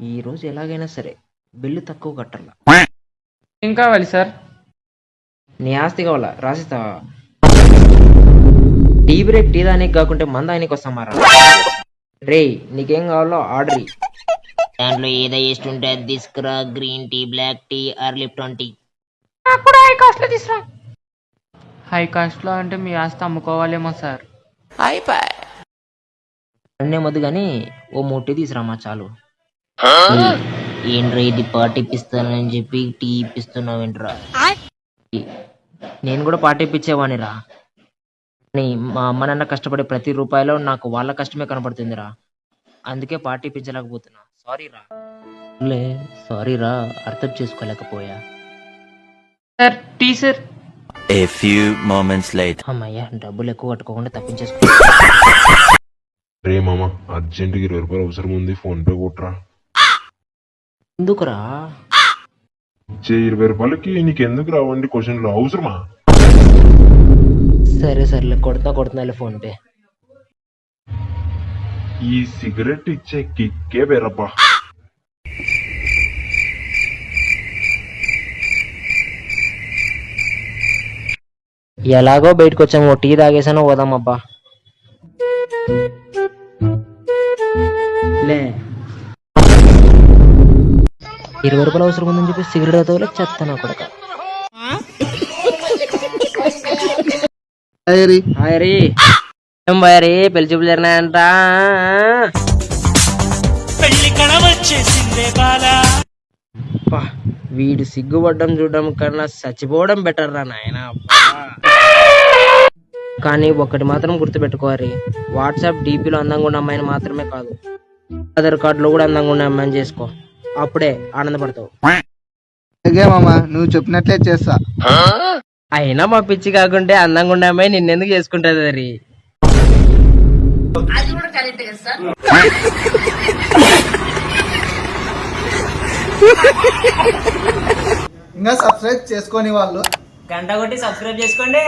ఈ రోజు ఎలాగైనా సరే బిల్లు తక్కువ కట్టాల. ఏం కావాలి సార్? నీ ఆస్తి కావాలా? రాసిస్తావా? టీ బ్రేక్ టీ దానికి కాకుంటే మంద ఆయనకి వస్తామారా. రే నీకేం కావాలో ఆర్డర్ ఇయ్యి. దాంట్లో ఏదో ఇస్తుంటే అది తీసుకురా. Green tea, black tea or Lipton tea. High cost లో అంటే మీ ఆస్తి అమ్ముకోవాలేమో సార్. అన్నే వద్దు కానీ ఓ 3 టీ తీసురామా చాలు. ఏంట్రా ఇది పార్టీ ఇప్పిస్తానని చెప్పి టీ ఇప్పిస్తున్నావేంట్రా? నేను కూడా పార్టీ ఇప్పించేవానిరా. కానీ మా అమ్మ నాన్న కష్టపడే ప్రతి రూపాయలో నాకు వాళ్ళ కష్టమే కనపడుతుందిరా. అందుకే పార్టీ ఇప్పించలేకపోతున్నా. సారీ రా, అర్థం చేసుకోలేకపోయా. Sir tea sir. A few moments later. అమ్మయ్యా, డబ్బులు ఎక్కువ కట్టుకోకుండా తప్పించేసుకో. రే మామ, అర్జెంటుకి 20 రూపాయలు అవసరం ఉంది, ఫోన్ పే కొట్రా. ఎందుకురా? ఇచ్చే 20 రూపాయలకి నీకెందుకు రావండి క్వశ్చన్లు అవసరమా? సరేలే, కొడుతున్నా ఫోన్ పే. ఈ సిగరెట్ ఇచ్చే కిక్కే వేరబ్బా. ఎలాగో బయటకు వచ్చాము, టీ తాగేసాను, పోదాం అబ్బా. లే 20 రూపాయలు అవసరం ఉందని చెప్పి సిగరెట్ తాగలే చెత్తనా కొడక. పెళ్లి చూపులు జరిగినాయంట. అబ్బా, వీడు సిగ్గుపడ్డం చూడడం కన్నా చచ్చిపోవడం బెటర్ రా నాయన. కానీ ఒకటి మాత్రం గుర్తుపెట్టుకోవాలి, వాట్సాప్ డీపీలో అందంగా ఉన్న అమ్మాయిని మాత్రమే కాదు, ఆధార్ కార్డులో కూడా అందంగా ఉన్న అమ్మాయిని చేసుకో. అప్పుడే ఆనందపడతావు. అలాగే మామ, నువ్వు చెప్పినట్లే చేస్తా. అయినా మా పిచ్చి కాకుంటే అందంగా ఉండే అమ్మాయి నిన్నెందుకు చేసుకుంటది అది. ఇంకా సబ్స్క్రైబ్ చేసుకొని వాళ్ళు గంట కొట్టి సబ్స్క్రైబ్ చేసుకోండి.